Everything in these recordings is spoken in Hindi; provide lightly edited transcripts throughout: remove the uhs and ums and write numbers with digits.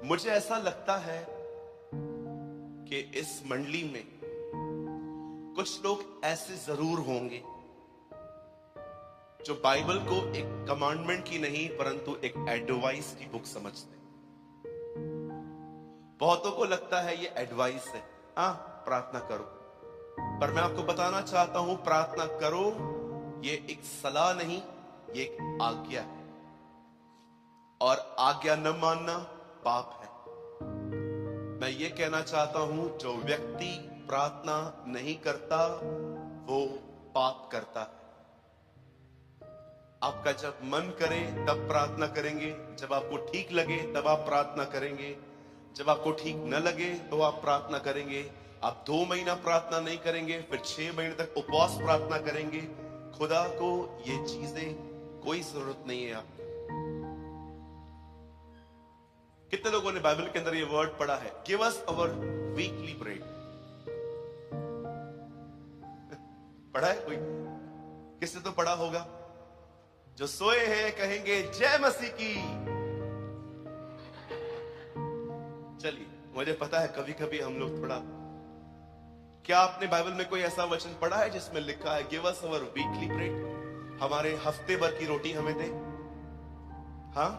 मुझे ऐसा लगता है कि इस मंडली में कुछ लोग ऐसे जरूर होंगे जो बाइबल को एक कमांडमेंट की नहीं परंतु एक एडवाइस की बुक समझते हैं। बहुतों को लगता है ये एडवाइस है, हाँ प्रार्थना करो, पर मैं आपको बताना चाहता हूं प्रार्थना करो ये एक सलाह नहीं, ये एक आज्ञा है और आज्ञा न मानना पाप है। मैं ये कहना चाहता हूं जो व्यक्ति प्रार्थना नहीं करता वो पाप करता है। आपका जब मन करे तब प्रार्थना करेंगे, जब आपको ठीक लगे तब आप प्रार्थना करेंगे, जब आपको ठीक न लगे तो आप प्रार्थना करेंगे। आप 2 महीना प्रार्थना नहीं करेंगे, फिर 6 महीने तक उपवास प्रार्थना करेंगे। खुदा को ये चीजें कोई जरूरत नहीं है आपकी। कितने लोगों ने बाइबल के अंदर ये वर्ड पढ़ा है, गिव अस अवर वीकली ब्रेड? पढ़ा है कोई? किसने तो पढ़ा होगा। जो सोए हैं कहेंगे जय मसीह की। चलिए, मुझे पता है कभी कभी हम लोग थोड़ा, क्या आपने बाइबल में कोई ऐसा वचन पढ़ा है जिसमें लिखा है गिव अस अवर वीकली ब्रेड, हमारे हफ्ते भर की रोटी हमें दे? हाँ,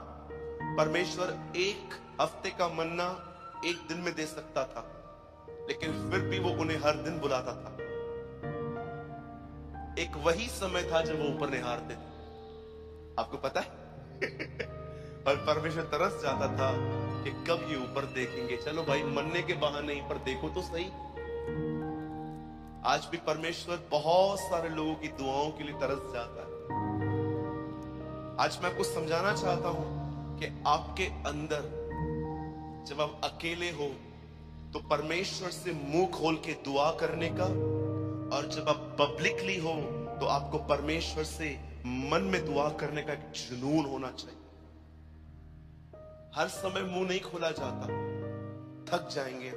परमेश्वर एक हफ्ते का मन्ना एक दिन में दे सकता था, लेकिन फिर भी वो उन्हें हर दिन बुलाता था। एक वही समय था जब वो ऊपर निहारते थे, आपको पता है? और परमेश्वर तरस जाता था कि कब ये ऊपर देखेंगे। चलो भाई, मरने के बहाने ही पर देखो तो सही। आज भी परमेश्वर बहुत सारे लोगों की दुआओं के लिए तरस जाता है। आज मैं आपको समझाना चाहता हूं कि आपके अंदर जब आप अकेले हो तो परमेश्वर से मुंह खोल के दुआ करने का, और जब आप पब्लिकली हो तो आपको परमेश्वर से मन में दुआ करने का एक जुनून होना चाहिए। हर समय मुंह नहीं खोला जाता, थक जाएंगे।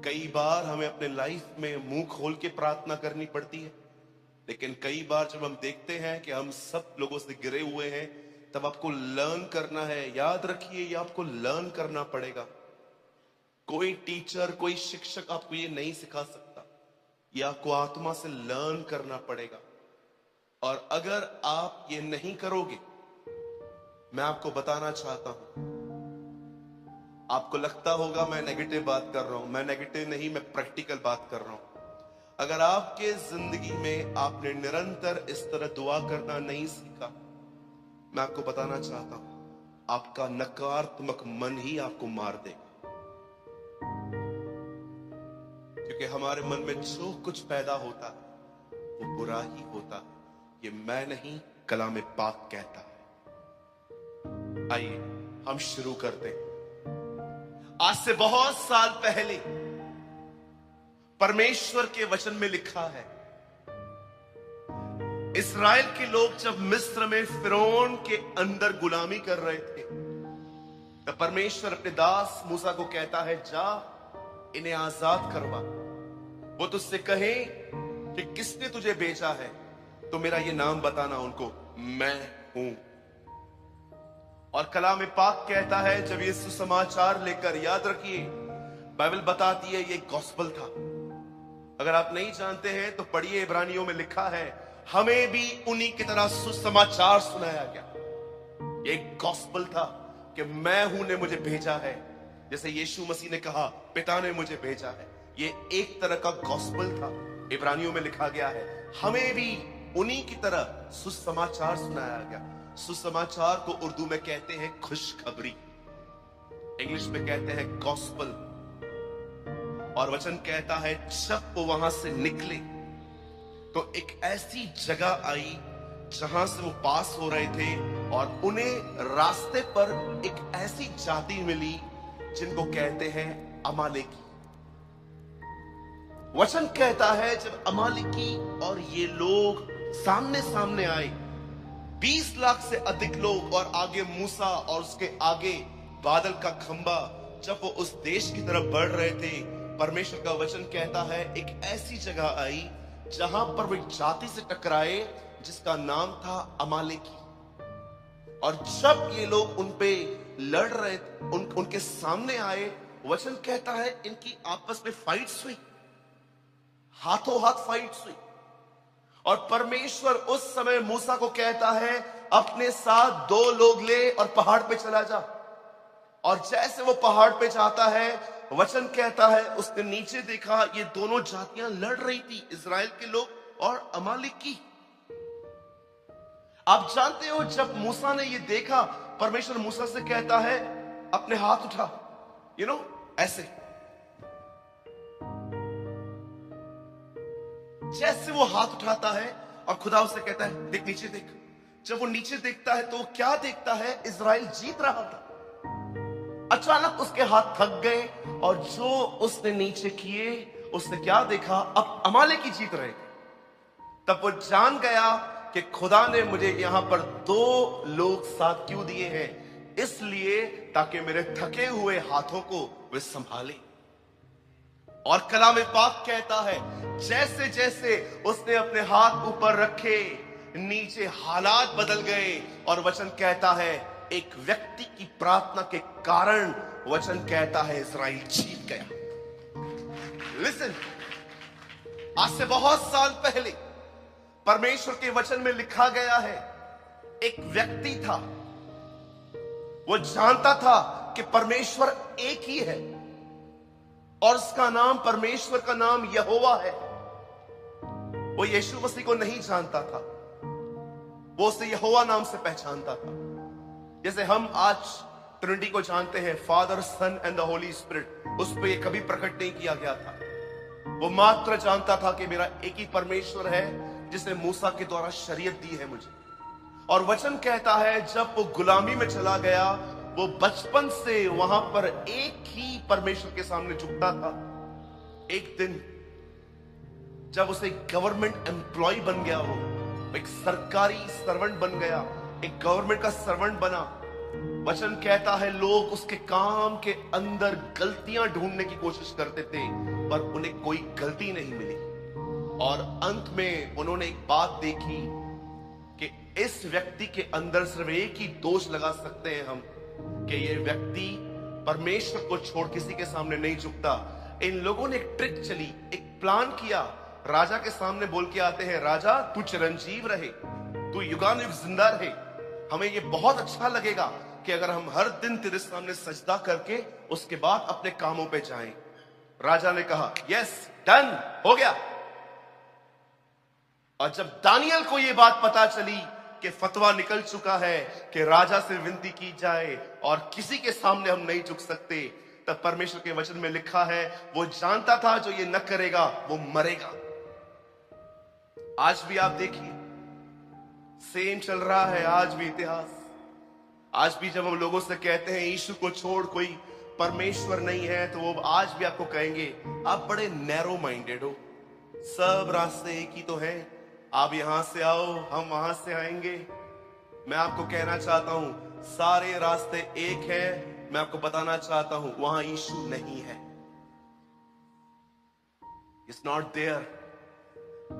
कई बार हमें अपने लाइफ में मुंह खोल के प्रार्थना करनी पड़ती है, लेकिन कई बार जब हम देखते हैं कि हम सब लोगों से गिरे हुए हैं, तब आपको लर्न करना है। याद रखिए, ये आपको लर्न करना पड़ेगा। कोई टीचर, कोई शिक्षक आपको ये नहीं सिखा सकता, ये आपको आत्मा से लर्न करना पड़ेगा। और अगर आप ये नहीं करोगे, मैं आपको बताना चाहता हूं, आपको लगता होगा मैं नेगेटिव बात कर रहा हूं, मैं नेगेटिव नहीं, मैं प्रैक्टिकल बात कर रहा हूं। अगर आपके जिंदगी में आपने निरंतर इस तरह दुआ करना नहीं सीखा, मैं आपको बताना चाहता हूं आपका नकारात्मक मन ही आपको मार देगा। क्योंकि हमारे मन में जो कुछ पैदा होता है वो बुरा ही होता है। ये मैं नहीं, कलाम पाक कहता है। आइए हम शुरू करते हैं। आज से बहुत साल पहले परमेश्वर के वचन में लिखा है, इस्राएल के लोग जब मिस्र में फिरौन के अंदर गुलामी कर रहे थे, तब परमेश्वर अपने दास मूसा को कहता है, जा इन्हें आजाद करवा। वो तुझसे कहे कि किसने तुझे भेजा है, तो मेरा ये नाम बताना उनको, मैं हूं। और कलाम पाक कहता है, जब ये सुसमाचार लेकर, याद रखिए बाइबल बताती है ये गॉस्पल था। अगर आप नहीं जानते हैं तो पढ़िए, इब्रानियों में लिखा है, हमें भी उन्हीं की तरह सुसमाचार सुनाया गया। एक गॉस्पल था कि मैं हूं ने मुझे भेजा है। जैसे यीशु मसीह ने कहा पिता ने मुझे भेजा है, ये एक तरह का गॉस्पल था। इब्रानियों में लिखा गया है, हमें भी उन्हीं की तरह सुसमाचार सुनाया गया। सुसमाचार को उर्दू में कहते हैं खुशखबरी, इंग्लिश में कहते हैं गॉस्पल। और वचन कहता है, जब वो वहां से निकले तो एक ऐसी जगह आई जहां से वो पास हो रहे थे, और उन्हें रास्ते पर एक ऐसी जाति मिली जिनको कहते हैं अमालेकी। वचन कहता है, जब अमालेकी और ये लोग सामने सामने आए, 20 लाख से अधिक लोग, और आगे मूसा और उसके आगे बादल का खंबा, जब वो उस देश की तरफ बढ़ रहे थे, परमेश्वर का वचन कहता है एक ऐसी जगह आई जहां पर वो एक जाति से टकराए जिसका नाम था अमालेकी। और जब ये लोग उन पे लड़ रहे, उनके सामने आए, वचन कहता है इनकी आपस में फाइट्स हुई, हाथों हाथ फाइट्स हुई। और परमेश्वर उस समय मूसा को कहता है अपने साथ 2 लोग ले और पहाड़ पे चला जा। और जैसे वो पहाड़ पे जाता है, वचन कहता है उसने नीचे देखा, ये दोनों जातियां लड़ रही थी, इजराइल के लोग और अमालिक की। आप जानते हो जब मूसा ने ये देखा, परमेश्वर मूसा से कहता है अपने हाथ उठा, ऐसे। जैसे वो हाथ उठाता है और खुदा उसे कहता है देख नीचे देख। जब वो नीचे देखता है तो वो क्या देखता है, इजराइल जीत रहा था। अचानक उसके हाथ थक गए और जो उसने नीचे किए, उसने क्या देखा, अब अमालेकी की जीत रहे थे। तब वो जान गया कि खुदा ने मुझे यहां पर 2 लोग साथ क्यों दिए हैं, इसलिए ताकि मेरे थके हुए हाथों को वे संभाले। और कलाम पाक कहता है जैसे जैसे उसने अपने हाथ ऊपर रखे, नीचे हालात बदल गए। और वचन कहता है एक व्यक्ति की प्रार्थना के कारण, वचन कहता है इस्राएल जीत गया। लिसन, आज से बहुत साल पहले परमेश्वर के वचन में लिखा गया है, एक व्यक्ति था, वो जानता था कि परमेश्वर एक ही है और उसका नाम, परमेश्वर का नाम यहोवा है। वो यीशु मसीह को नहीं जानता था, वो उसे यहोवा नाम से पहचानता था। जैसे हम आज ट्रिनिटी को जानते हैं, father, son and the holy spirit, उस पर यह कभी प्रकट नहीं किया गया था। वो मात्र जानता था कि मेरा एक ही परमेश्वर है जिसने मूसा के द्वारा शरीयत दी है मुझे। और वचन कहता है जब वो गुलामी में चला गया, वो बचपन से वहां पर एक ही परमेश्वर के सामने झुकता था। एक दिन जब उसे गवर्नमेंट एम्प्लॉय बन गया, वो एक सरकारी सर्वेंट बन गया, एक गवर्नमेंट का सर्वेंट बना। वचन कहता है लोग उसके काम के अंदर गलतियां ढूंढने की कोशिश करते थे, पर उन्हें कोई गलती नहीं मिली। और अंत में उन्होंने एक बात देखी कि इस व्यक्ति के अंदर सिर्फ एक ही दोष लगा सकते हैं हम, कि ये व्यक्ति परमेश्वर को छोड़ किसी के सामने नहीं झुकता। इन लोगों ने एक ट्रिक चली, एक प्लान किया। राजा के सामने बोल के आते हैं, राजा तू चिरंजीव रहे, तू युगानुयुग जिंदा रहे, हमें ये बहुत अच्छा लगेगा कि अगर हम हर दिन तेरे सामने सजदा करके उसके बाद अपने कामों पे जाएं। राजा ने कहा यस, डन, हो गया। और जब दानियल को यह बात पता चली कि फतवा निकल चुका है कि राजा से विनती की जाए और किसी के सामने हम नहीं झुक सकते, तब परमेश्वर के वचन में लिखा है वो जानता था जो ये न करेगा वो मरेगा। आज भी आप देखिए सेम चल रहा है, आज भी इतिहास। आज भी जब हम लोगों से कहते हैं यीशु को छोड़ कोई परमेश्वर नहीं है, तो वो आज भी आपको कहेंगे आप बड़े नैरो माइंडेड हो, सब रास्ते एक ही तो है, आप यहां से आओ हम वहां से आएंगे। मैं आपको कहना चाहता हूं सारे रास्ते एक है। मैं आपको बताना चाहता हूं वहां यीशु नहीं है, इट्स नॉट देयर।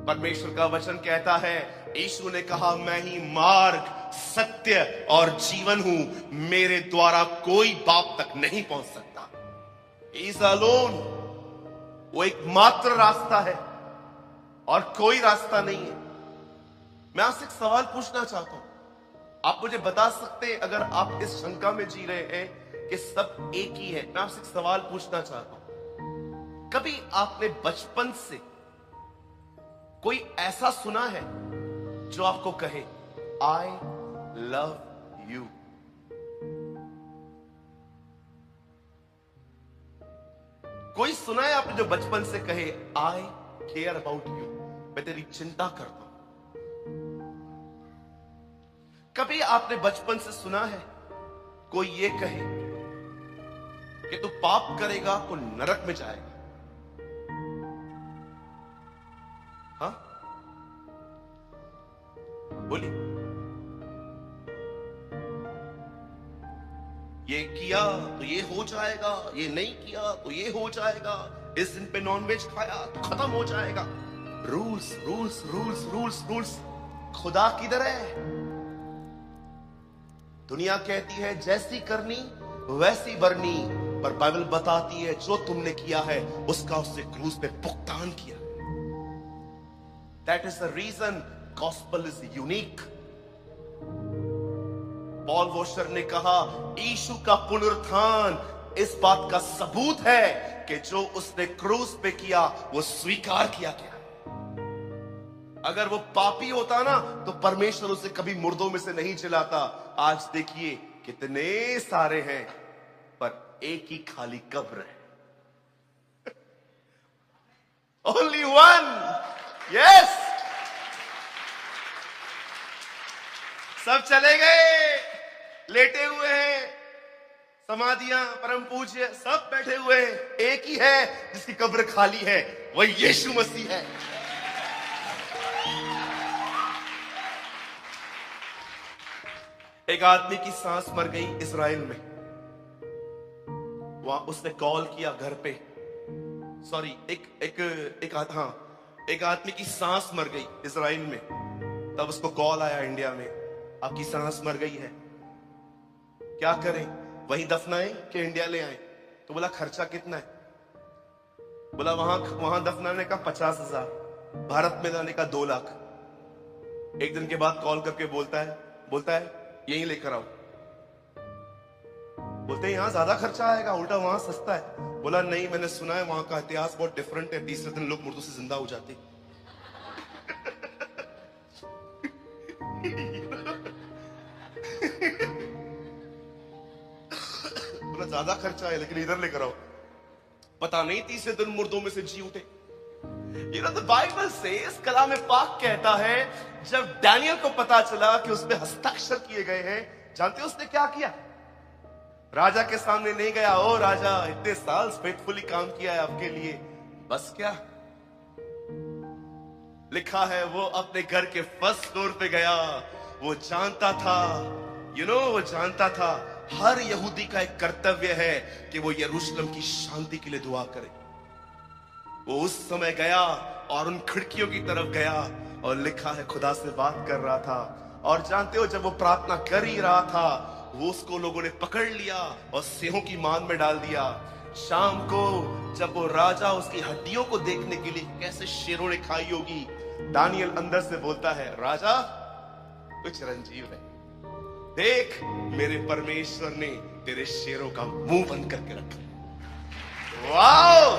परमेश्वर का वचन कहता है, यीशु ने कहा मैं ही मार्ग, सत्य और जीवन हूं, मेरे द्वारा कोई बाप तक नहीं पहुंच सकता। He is alone, वो एकमात्र रास्ता है और कोई रास्ता नहीं है। मैं आपसे एक सवाल पूछना चाहता हूं, आप मुझे बता सकते हैं अगर आप इस शंका में जी रहे हैं कि सब एक ही है, मैं आपसे एक सवाल पूछना चाहता हूं, कभी आपने बचपन से कोई ऐसा सुना है जो आपको कहे आई लव यू? कोई सुना है आपने जो बचपन से कहे आई केयर अबाउट यू, मैं तेरी चिंता करता हूं? कभी आपने बचपन से सुना है कोई ये कहे कि तू पाप करेगा तो नरक में जाएगा? हाँ बोलिए। ये किया तो ये हो जाएगा, ये नहीं किया तो ये हो जाएगा, इस दिन पे नॉनवेज खाया तो खत्म हो जाएगा। Rules rules rules rules rules. खुदा किधर है? दुनिया कहती है जैसी करनी वैसी भरनी, पर बाइबल बताती है जो तुमने किया है उसका उससे क्रूस पे भुगतान किया। That is the reason gospel is unique. Paul Washer ने कहा यीशु का पुनरुत्थान इस बात का सबूत है कि जो उसने क्रूस पे किया वो स्वीकार किया गया। अगर वो पापी होता ना तो परमेश्वर उसे कभी मुर्दों में से नहीं जिलाता। आज देखिए कितने सारे हैं पर एक ही खाली कब्र है। Only one. यस, सब चले गए, लेटे हुए हैं, समाधियां परम पूज्य सब बैठे हुए हैं। एक ही है जिसकी कब्र खाली है, वही यीशु मसीह है। एक आदमी की सांस मर गई इजराइल में। वहां उसने कॉल किया घर पे, सॉरी एक आदमी की सांस मर गई इजराइल में। तब उसको कॉल आया इंडिया में, आपकी सांस मर गई है, क्या करें, वहीं दफनाएं कि इंडिया ले आए? तो बोला खर्चा कितना है? बोला वहां दफनाने का 50,000, भारत में लाने का 2 लाख। एक दिन के बाद कॉल करके बोलता है यहीं लेकर आओ। बोलते हैं यहां ज्यादा खर्चा आएगा, उल्टा वहां सस्ता है। बोला नहीं, मैंने सुना है वहां का इतिहास बहुत डिफरेंट है, तीसरे दिन लोग मुर्दों से जिंदा हो जाते। बोला ज्यादा खर्चा है लेकिन इधर लेकर आओ। पता नहीं तीसरे दिन मुर्दों में से जी उठे। You know, the Bible says, कलाम पाक कहता है जब डैनियल को पता चला कि उसमें हस्ताक्षर किए गए हैं, जानते हो उसने क्या किया? राजा के सामने नहीं गया, ओ राजा इतने साल फेथफुली काम किया है आपके लिए, बस क्या? लिखा है वो अपने घर के फर्स्ट फ्लोर पे गया। वो जानता था, वो जानता था हर यहूदी का एक कर्तव्य है कि वो यरूशलेम की शांति के लिए दुआ करे। वो उस समय गया और उन खिड़कियों की तरफ गया और लिखा है खुदा से बात कर रहा था। और जानते हो जब वो प्रार्थना कर ही रहा था, वो उसको लोगों ने पकड़ लिया और सिंहों की मान में डाल दिया। शाम को जब वो राजा उसकी हड्डियों को देखने के लिए कैसे शेरों ने खाई होगी, दानियल अंदर से बोलता है राजा तू चिरंजीव है, देख मेरे परमेश्वर ने तेरे शेरों का मुंह बंद करके रखा। वाओ!